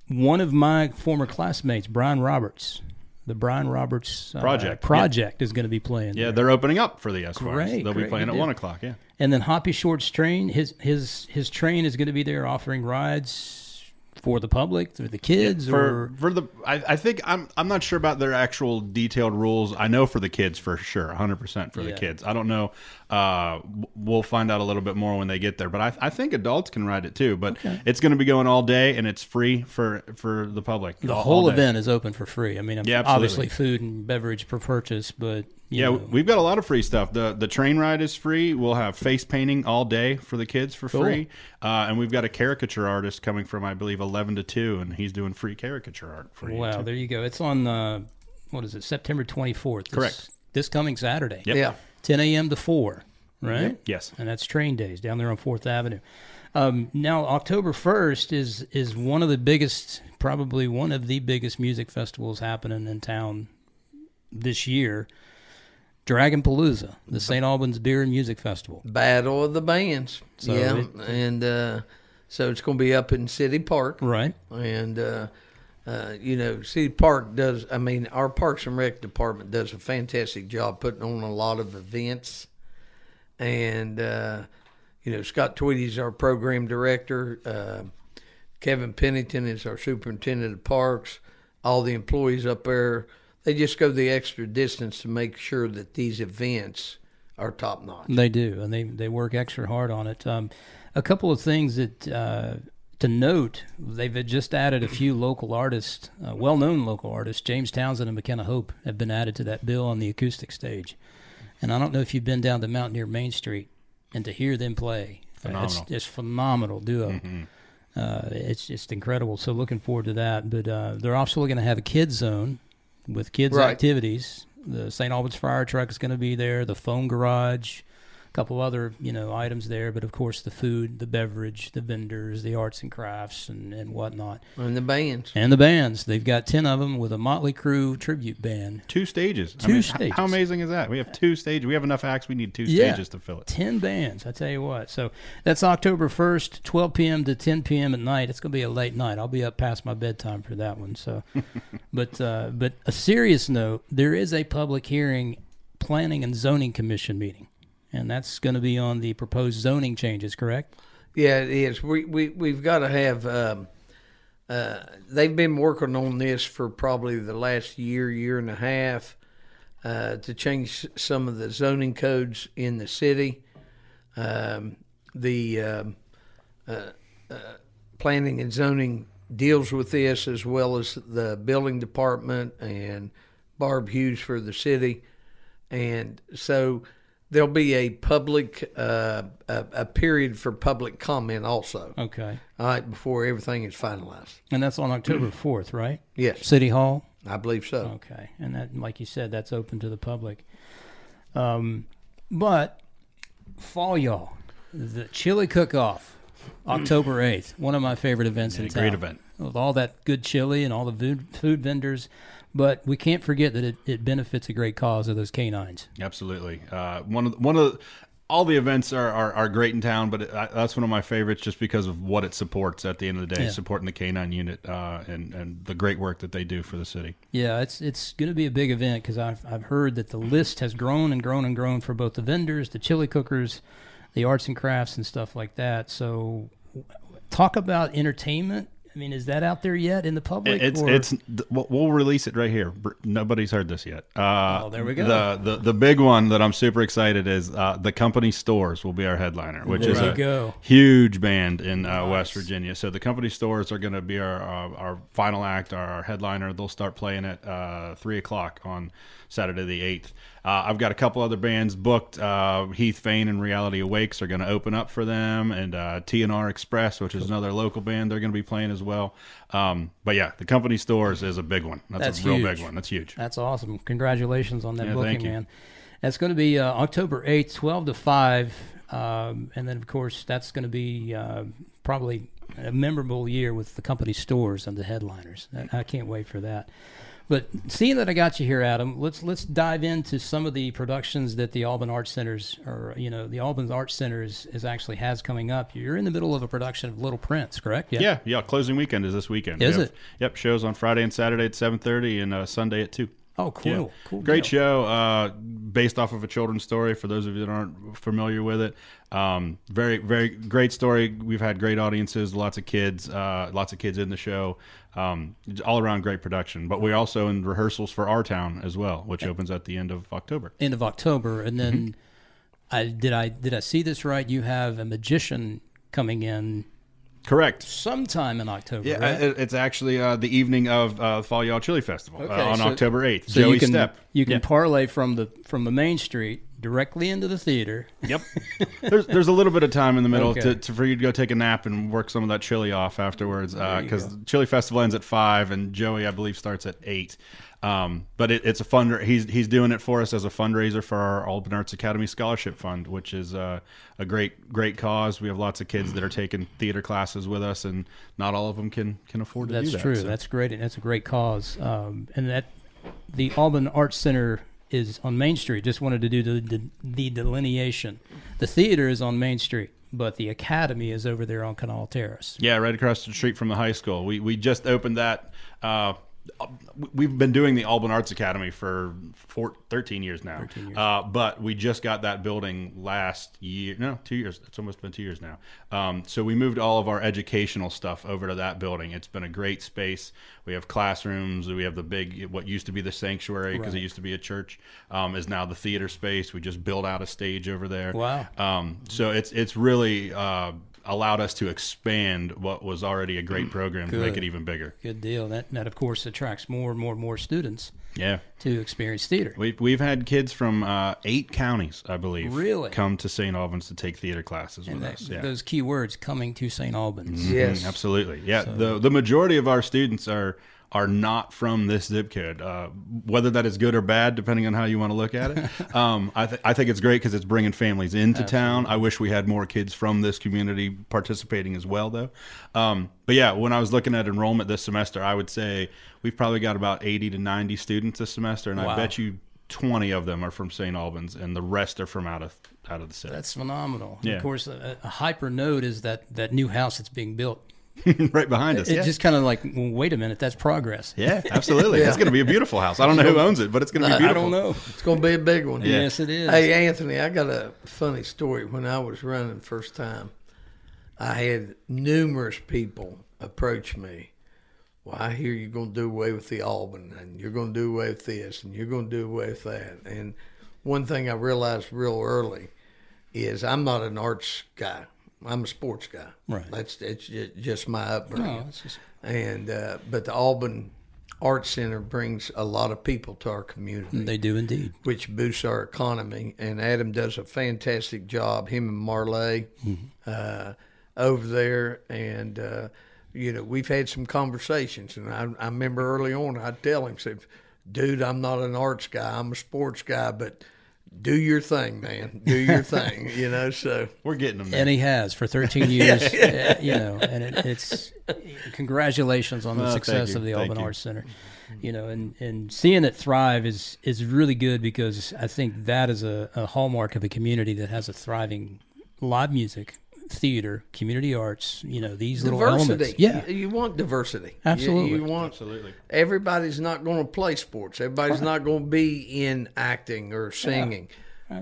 one of my former classmates, Bryan Roberts... The Bryan Roberts project is going to be playing. Yeah, they're opening up for the Esquires. They'll be playing at 1 o'clock. Yeah, and then Hoppy Short's train, his train is going to be there offering rides for the public, for the kids, I think I'm not sure about their actual detailed rules. I know for the kids for sure, 100% for the kids. I don't know. We'll find out a little bit more when they get there, but I think adults can ride it too. But it's going to be going all day, and it's free for the public. The whole event is open for free. I mean, obviously food and beverage per purchase, but we've got a lot of free stuff. The train ride is free. We'll have face painting all day for the kids for free, and we've got a caricature artist coming from, I believe, 11 to 2, and he's doing free caricature art for you. Wow, there you go. It's on September 24th. Correct. This coming Saturday. Yep. Yeah. 10 a.m. to 4, right? Yes. And that's train days down there on 4th Avenue. Now, October 1st is one of the biggest, probably one of the biggest music festivals happening in town this year. Dragonpalooza, the St. Albans Beer and Music Festival. Battle of the Bands. So so it's going to be up in City Park. Right. And, City Park our Parks and Rec department does a fantastic job putting on a lot of events. And, Scott Tweedy's our program director. Kevin Pennington is our superintendent of parks. All the employees up there, they just go the extra distance to make sure that these events are top notch. They do, and they work extra hard on it. A couple of things that to note, they've just added a few local artists, well-known local artists. James Townsend and McKenna Hope have been added to that bill on the acoustic stage. And I don't know if you've been down to Mountaineer Main Street and to hear them play. Phenomenal. It's phenomenal duo. Mm-hmm. It's just incredible. So looking forward to that. But they're also going to have a kids zone with kids activities. The St. Albans Fire Truck is going to be there, the Foam Garage, a couple other items there, but of course the food, the beverage, the vendors, the arts and crafts and whatnot. And the bands. They've got 10 of them with a Motley Crue tribute band. 2 stages. Stages. How amazing is that? We have 2 stages. We have enough acts. We need 2 stages to fill it. 10 bands, I tell you what. So that's October 1st, 12 p.m. to 10 p.m. at night. It's going to be a late night. I'll be up past my bedtime for that one. So, but a serious note, there is a public hearing, Planning and Zoning Commission meeting. And that's going to be on the proposed zoning changes, correct? Yeah, it is. We've got to have. They've been working on this for probably the last year and a half to change some of the zoning codes in the city. The planning and zoning deals with this, as well as the building department and Barb Hughes for the city, and so. There'll be a public a period for public comment also. Okay. All right, before everything is finalized. And that's on October 4th, right? Yes. City Hall? I believe so. Okay. And that, like you said, that's open to the public. But fall y'all, the chili cook-off, October 8th, one of my favorite events in town. Great event. With all that good chili and all the food vendors. But we can't forget that it benefits a great cause of those canines. Absolutely. One of all the events are great in town, but that's one of my favorites just because of what it supports at the end of the day, supporting the canine unit and the great work that they do for the city. Yeah, it's going to be a big event because I've heard that the list has grown and grown and grown for both the vendors, the chili cookers, the arts and crafts and stuff like that. So talk about entertainment. I mean, is that out there yet in the public? We'll release it right here. Nobody's heard this yet. There we go. The big one that I'm super excited is the Company Stores will be our headliner, which is a huge band in West Virginia. So the Company Stores are going to be our final act, our headliner. They'll start playing at 3:00 on Saturday the 8th. I've got a couple other bands booked. Heath Fain and Reality Awakes are going to open up for them, and T&R Express, which is another local band, they're going to be playing as well. But yeah, the Company Stores is a big one. That's a real huge. big one. That's huge. That's awesome. Congratulations on that booking, thank you. man. That's going to be October 8th, 12 to 5. And then, of course, that's going to be probably a memorable year with the Company Stores and the headliners. I can't wait for that. But seeing that I got you here, Adam, let's dive into some of the productions that the Alban Arts Centers, or the Albans Arts Center is actually has coming up. You're in the middle of a production of Little Prince, correct? Yeah. Closing weekend is this weekend. Is it? Yep. Shows on Friday and Saturday at 7:30 and Sunday at 2. Oh, cool. Yeah. Cool. Great deal. show, based off of a children's story. For those of you that aren't familiar with it, very, very great story. We've had great audiences, lots of kids in the show. All around great production. But we're also in rehearsals for Our Town as well, which opens at the end of October. And then did I see this right? You have a magician coming in. Correct. Sometime in October. Yeah, right? It's actually the evening of Fall Y'all Chili Festival on October 8th. So Joey Stepp. You can parlay from the main street directly into the theater. Yep. There's a little bit of time in the middle for you to go take a nap and work some of that chili off afterwards, because Chili Festival ends at 5 and Joey, I believe, starts at 8. But it's a he's doing it for us as a fundraiser for our Alban Arts Academy Scholarship Fund, which is a great cause. We have lots of kids that are taking theater classes with us, and not all of them can afford to do that. That's true. So. That's great. That's a great cause. And that the Alban Arts Center is on Main Street. Just wanted to do the delineation. The theater is on Main Street, but the academy is over there on Canal Terrace. Yeah, right across the street from the high school. We just opened that. We've been doing the Alban Arts Academy for 13 years now. 13 years. But we just got that building last year. No, 2 years. It's almost been 2 years now. So we moved all of our educational stuff over to that building. It's been a great space. We have classrooms. We have the big, what used to be the sanctuary, because it used to be a church, is now the theater space. We just built out a stage over there. Wow. So it's really allowed us to expand what was already a great program to make it even bigger. Good deal. That of course attracts more and more students. Yeah. To experience theater. We've had kids from 8 counties, I believe, really come to St. Albans to take theater classes with us. Yeah. Those key words, coming to St. Albans. Mm-hmm. Yes, absolutely. Yeah, so, the majority of our students are not from this zip code, whether that is good or bad, depending on how you want to look at it. I think it's great because it's bringing families into town. I wish we had more kids from this community participating as well, though. But yeah, when I was looking at enrollment this semester, I would say we've probably got about 80 to 90 students this semester, and I bet you 20 of them are from St. Albans, and the rest are from out of the city. That's phenomenal. Yeah. Of course, a hyper note is that new house that's being built. Right behind us. It's just kind of like, well, wait a minute, that's progress. Yeah, absolutely. It's going to be a beautiful house. I don't know who owns it, but it's going to be beautiful. I don't know. It's going to be a big one. Yeah. Yes, it is. Hey, Anthony, I got a funny story. When I was running first time, I had numerous people approach me. Well, I hear you're going to do away with the Alban, and you're going to do away with this, and you're going to do away with that. And one thing I realized real early is I'm not an arts guy. I'm a sports guy. Right. It's just my upbringing. But the Alban Arts Center brings a lot of people to our community. They do indeed. Which boosts our economy. And Adam does a fantastic job, him and Marley, over there. And, we've had some conversations. And I remember early on, I'd tell him, say, dude, I'm not an arts guy. I'm a sports guy, but do your thing, man. Do your thing, so. We're getting them there. And he has for 13 years, and it's congratulations on the success of the Alban Arts Center. And seeing it thrive is really good, because I think that is a hallmark of a community that has a thriving live music, theater, community arts, these little elements. Yeah. You want diversity. Absolutely. You want, everybody's not going to play sports. Everybody's not going to be in acting or singing.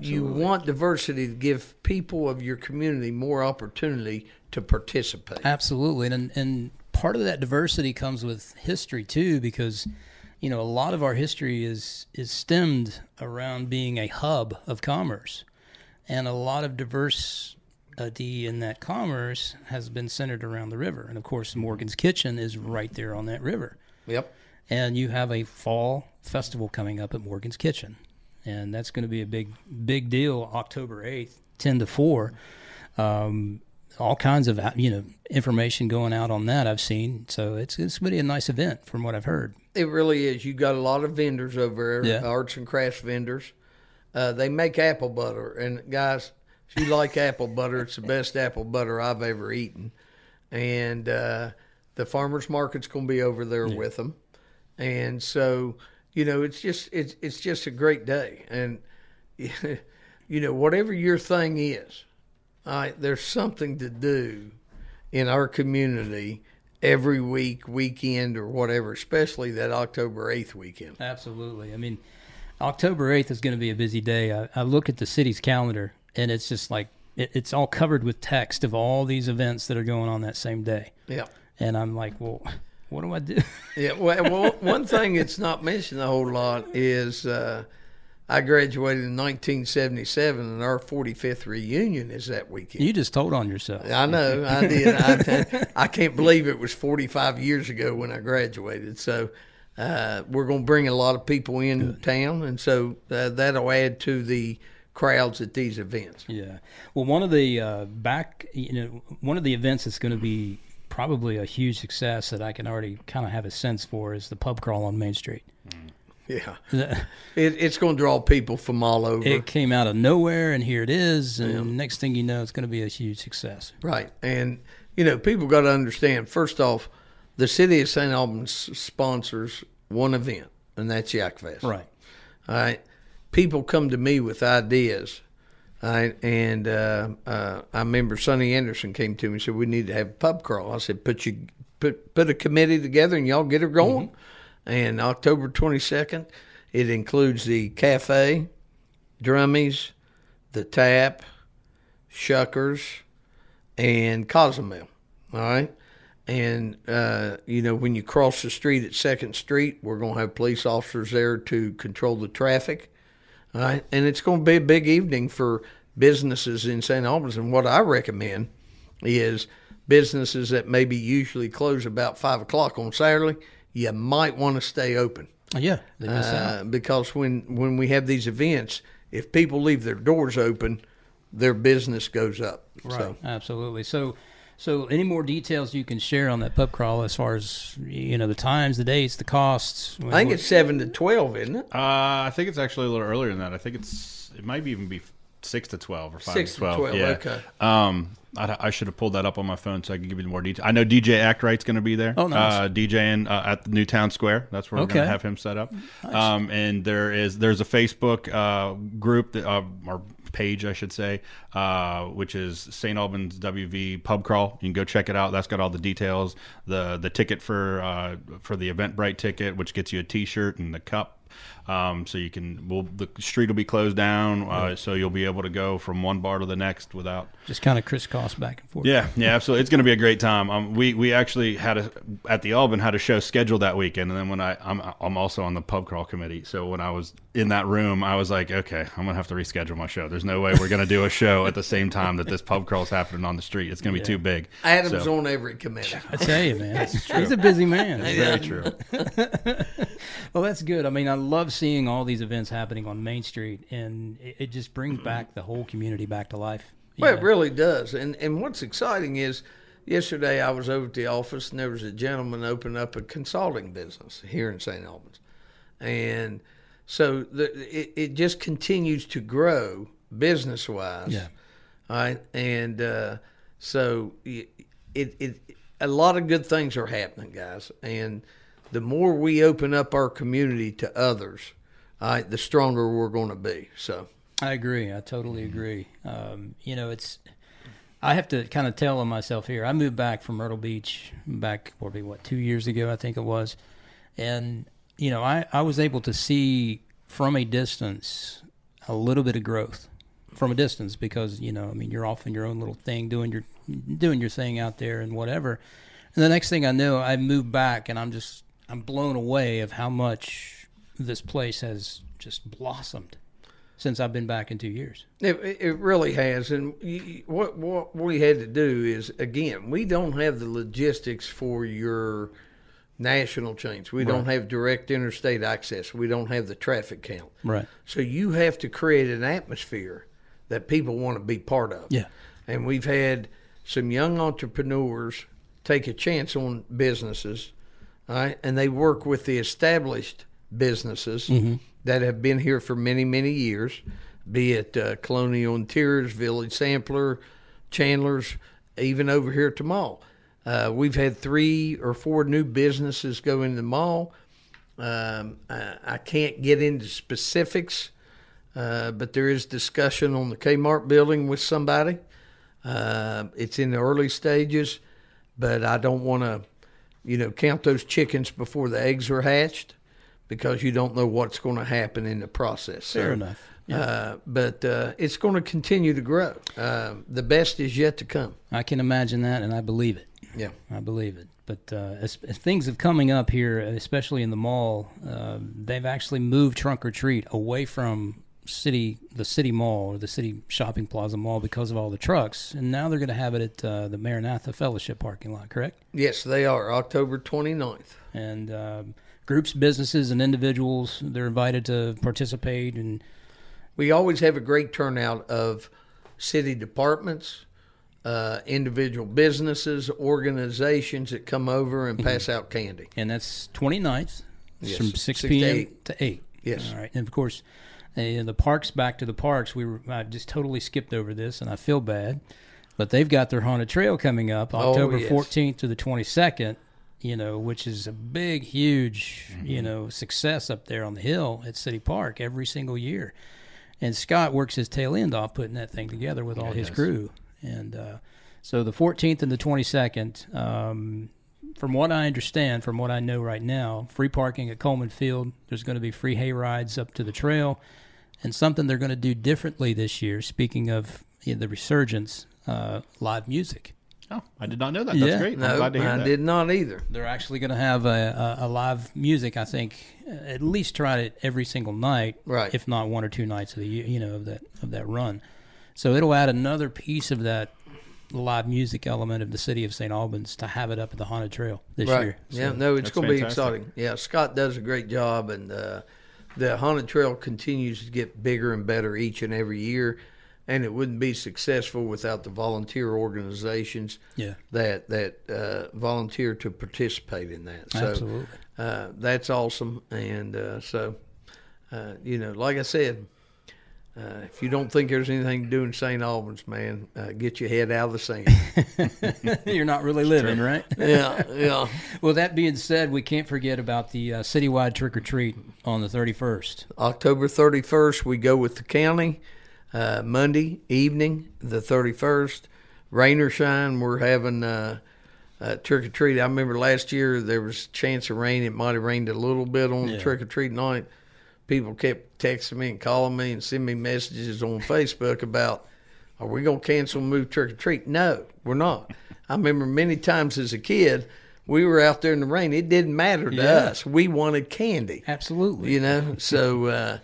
You want diversity to give people of your community more opportunity to participate. Absolutely. And part of that diversity comes with history too, because a lot of our history is stemmed around being a hub of commerce, and a lot of diversity in that commerce has been centered around the river. And of course, Morgan's Kitchen is right there on that river. Yep. And you have a fall festival coming up at Morgan's Kitchen, and that's going to be a big deal. October 8th, 10 to 4. All kinds of information going out on that I've seen. So it's going to be a nice event from what I've heard. It really is. You got a lot of vendors over there, arts and crafts vendors. They make apple butter, and guys, if you like apple butter, it's the best apple butter I've ever eaten. And the farmers market's going to be over there with them, and so it's just a great day. And whatever your thing is, there's something to do in our community every weekend or whatever, especially that October 8th weekend. Absolutely. I mean, October 8th is going to be a busy day. I look at the city's calendar, and it's just like it's all covered with text of all these events that are going on that same day. Yeah. And I'm like, well, what do I do? Yeah. Well, one thing that's not mentioned a whole lot is I graduated in 1977, and our 45th reunion is that weekend. You just told on yourself. I know, I did. I can't believe it was 45 years ago when I graduated. So we're going to bring a lot of people in town, and so that'll add to the crowds at these events. Yeah. Well, one of the one of the events that's going to be probably a huge success that I can already kind of have a sense for is the pub crawl on Main Street. Yeah, it's going to draw people from all over. It came out of nowhere, and here it is, and next thing you know, it's going to be a huge success. Right, and people got to understand, first off, the city of St. Albans sponsors one event, and that's Yak Fest. Right. All right, people come to me with ideas, all right, and I remember Sonny Anderson came to me and said, we need to have a pub crawl. I said, put a committee together, and y'all get her going. Mm-hmm. And October 22nd, it includes the cafe, drummies, the tap, shuckers, and Cozumel. All right. And, when you cross the street at 2nd Street, we're going to have police officers there to control the traffic. All right. And it's going to be a big evening for businesses in St. Albans. And what I recommend is businesses that maybe usually close about 5 o'clock on Saturday, you might want to stay open. Yeah, because when we have these events, if people leave their doors open, their business goes up. Right, so. Absolutely. So any more details you can share on that pub crawl as far as the times, the dates, the costs? I think it's 7 to 12, isn't it? I think it's actually a little earlier than that. I think it might even be 6 to 12 or 5 6 to 12. 12, yeah. Okay. I should have pulled that up on my phone so I could give you more detail. I know DJ Actright's going to be there. Oh, nice. DJing at the Newtown Square. That's where we're going to have him set up. Nice. And there's a Facebook group that, or page, I should say, which is St. Albans WV Pub Crawl. You can go check it out. That's got all the details. The ticket for the Eventbrite ticket, which gets you a T-shirt and the cup. So you can, the street will be closed down, so you'll be able to go from one bar to the next without just kind of crisscross back and forth. Yeah, absolutely. It's going to be a great time. We actually at the Alban had a show scheduled that weekend, and then when I'm also on the pub crawl committee, so when I was in that room, I was like, okay, I'm gonna have to reschedule my show. There's no way we're gonna do a show at the same time that this pub crawl's happening on the street. It's gonna be too big. Adam's on every committee. I tell you, man, he's a busy man. Very true. Well, that's good. I mean, I love seeing all these events happening on Main Street, and it just brings back the whole community back to life. Well, it really does. And what's exciting is yesterday I was over at the office, and there was a gentleman opening up a consulting business here in St. Albans. And so it just continues to grow business-wise. Yeah. All right. And so a lot of good things are happening, guys. And the more we open up our community to others, the stronger we're going to be. So I agree. I totally agree. I have to kind of tell on myself here. I moved back from Myrtle Beach back, 2 years ago, I think it was. And, I was able to see from a distance a little bit of growth from a distance because, you know, I mean, you're off in your own little thing, doing your thing out there and whatever. And the next thing I know, I moved back and I'm blown away of how much this place has just blossomed since I've been back in 2 years. It really has. And what we had to do is, again, we don't have the logistics for your national chains. We don't have direct interstate access. We don't have the traffic count. Right. So you have to create an atmosphere that people want to be part of. Yeah. And we've had some young entrepreneurs take a chance on businesses, all right? And they work with the established businesses that have been here for many, many years, be it Colonial Interiors, Village Sampler, Chandler's, even over here at the mall. We've had 3 or 4 new businesses go into the mall. I can't get into specifics, but there is discussion on the Kmart building with somebody. It's in the early stages, but I don't want to, you know, count those chickens before the eggs are hatched because you don't know what's going to happen in the process. Fair enough. Yeah. But it's going to continue to grow. The best is yet to come. I can imagine that, and I believe it. Yeah, I believe it. But as things have coming up here, especially in the mall, they've actually moved Trunk or Treat away from the city mall or the city shopping plaza mall because of all the trucks, and now they're going to have it at the Maranatha Fellowship parking lot, correct? Yes, they are, October 29th. And groups, businesses, and individuals, they're invited to participate. And we always have a great turnout of city departments, individual businesses, organizations that come over and pass out candy. And that's 29th. Yes. From 6 p.m. to 8. Yes. All right. And, of course, the parks, back to the parks, I just totally skipped over this, and I feel bad. But they've got their Haunted Trail coming up October 14th to the 22nd, you know, which is a big, huge, you know, success up there on the hill at City Park every single year. And Scott works his tail end off putting that thing together with all his crew. And so the 14th and the 22nd, from what I understand, from what I know right now, free parking at Coleman Field. There's going to be free hay rides up to the trail. And something they're going to do differently this year, speaking of the resurgence, live music. Oh, I did not know that. That's great. I'm glad to hear that. I did not either. They're actually going to have a live music, I think, at least try it every single night, right? If not 1 or 2 nights of the year, you know, of that run. So it'll add another piece of that live music element of the city of St. Albans to have it up at the Haunted Trail this year. So, yeah, no, it's going to be exciting. Yeah, Scott does a great job, and the Haunted Trail continues to get bigger and better each and every year. And it wouldn't be successful without the volunteer organizations that volunteer to participate in that. So, absolutely. That's awesome. And you know, like I said, if you don't think there's anything to do in St. Albans, man, get your head out of the sand. You're not really living, right? Yeah. Well, that being said, we can't forget about the citywide trick-or-treat on the 31st. October 31st, we go with the county. Monday evening, the 31st, rain or shine, we're having trick-or-treat. I remember last year there was a chance of rain. It might have rained a little bit on the trick-or-treat night. People kept texting me and calling me and sending me messages on Facebook about, are we going to cancel and move trick-or-treat? No, we're not. I remember many times as a kid, we were out there in the rain. It didn't matter to us. We wanted candy. Absolutely. You know, so...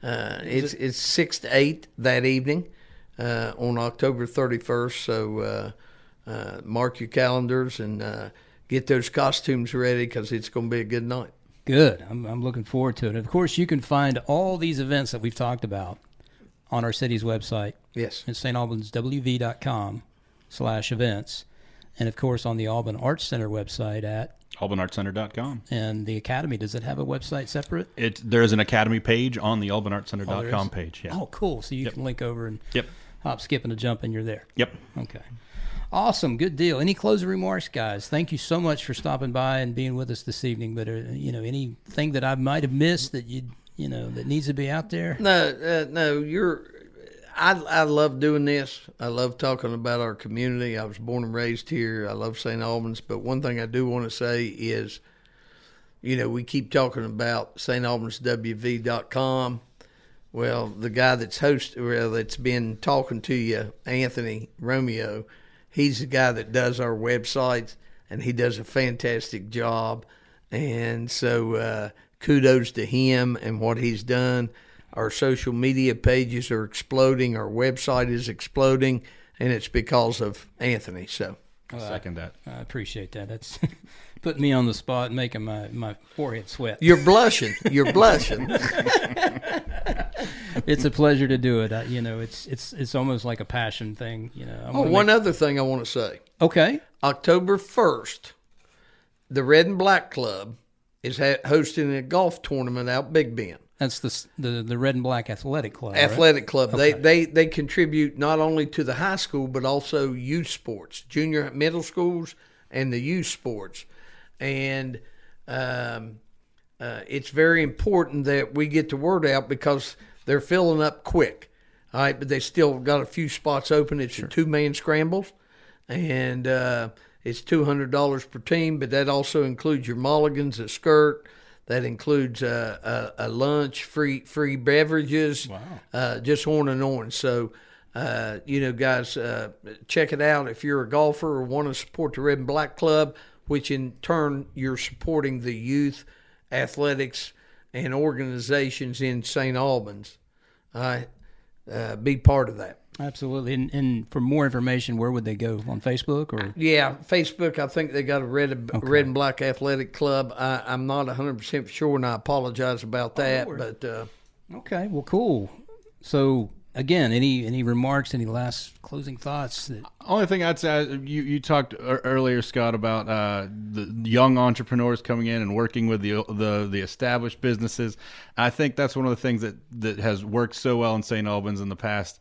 it's 6 to 8 that evening on October 31st. So mark your calendars and get those costumes ready because it's going to be a good night. Good. I'm looking forward to it. And of course, you can find all these events that we've talked about on our city's website. Yes. At stalbanswv.com/events. And of course, on the Alban Arts Center website at albanartcenter.com. And the Academy, does it have a website separate? There is an Academy page on the albanartcenter.com page. Yeah. Oh, cool. So you can link over and hop, skip, and a jump, and you're there. Yep. Okay. Awesome. Good deal. Any closing remarks, guys? Thank you so much for stopping by and being with us this evening. But, you know, anything that I might have missed that that needs to be out there? No, I love doing this. I love talking about our community. I was born and raised here. I love St. Albans. But one thing I do want to say is, you know, we keep talking about StAlbansWV.com. Well, the guy that's been talking to you, Anthony Romeo, he's the guy that does our websites, and he does a fantastic job. And so kudos to him and what he's done. Our social media pages are exploding. Our website is exploding, and it's because of Anthony. So I second that. I appreciate that. That's putting me on the spot and making my forehead sweat. You're blushing. You're blushing. It's a pleasure to do it. It's almost like a passion thing. One other thing I want to say. Okay. October 1st, the Red and Black Club is hosting a golf tournament out Big Bend. That's the Red and Black Athletic Club. Athletic right? Club. Okay. They contribute not only to the high school but also youth sports, junior, middle schools, and the youth sports. And it's very important that we get the word out because they're filling up quick. All right, but they still got a few spots open. It's a 2-man scrambles, and it's $200 per team, but that also includes your mulligans, a skirt. That includes a lunch, free beverages, just on and on. So, guys, check it out. If you're a golfer or want to support the Red and Black Club, which in turn you're supporting the youth athletics and organizations in St. Albans, be part of that. Absolutely. And for more information, where would they go? On Facebook? Or Yeah, Facebook. I think they got a Red and Black Athletic Club. I'm not 100% sure, and I apologize about that. Okay, well, cool. So, again, any remarks, any last closing thoughts? Only thing I'd say, you talked earlier, Scott, about the young entrepreneurs coming in and working with the established businesses. I think that's one of the things that has worked so well in St. Albans in the past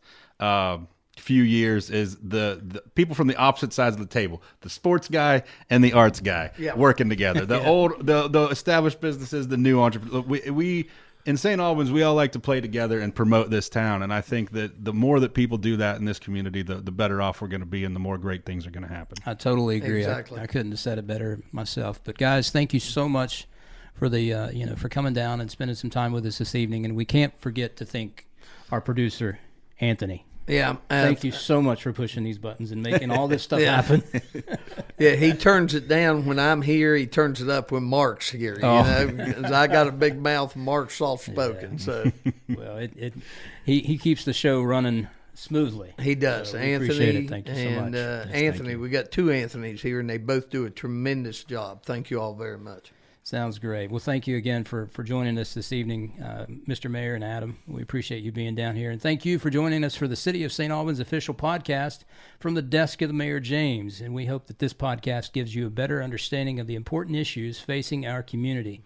few years is the people from the opposite sides of the table, the sports guy and the arts guy, working together. The established businesses, the new entrepreneurs. We in St. Albans, we all like to play together and promote this town, and I think that the more that people do that in this community, the better off we're going to be and the more great things are going to happen. I totally agree. Exactly. I couldn't have said it better myself. But guys, thank you so much for for coming down and spending some time with us this evening, and we can't forget to thank our producer, Anthony. Yeah. Thank you so much for pushing these buttons and making all this stuff happen. Yeah, he turns it down when I'm here. He turns it up when Mark's here. You know, 'cause I got a big mouth and Mark's soft spoken. Yeah. So, well, he keeps the show running smoothly. He does. So Anthony, appreciate it. Thank you so much. Yes, Anthony, we got 2 Anthonys here, and they both do a tremendous job. Thank you all very much. Sounds great. Well, thank you again for joining us this evening, Mr. Mayor and Adam. We appreciate you being down here. And thank you for joining us for the City of St. Albans official podcast from the desk of the Mayor James. And we hope that this podcast gives you a better understanding of the important issues facing our community.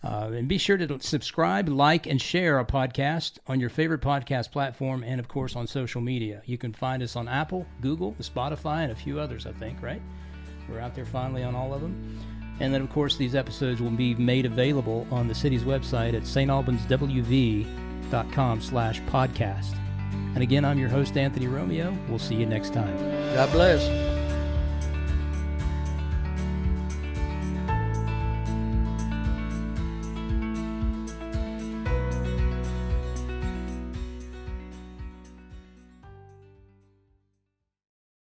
And be sure to subscribe, like, and share our podcast on your favorite podcast platform and, of course, on social media. You can find us on Apple, Google, Spotify, and a few others, I think, right? We're out there finally on all of them. And then, of course, these episodes will be made available on the city's website at stalbanswv.com/podcast. And again, I'm your host, Anthony Romeo. We'll see you next time. God bless.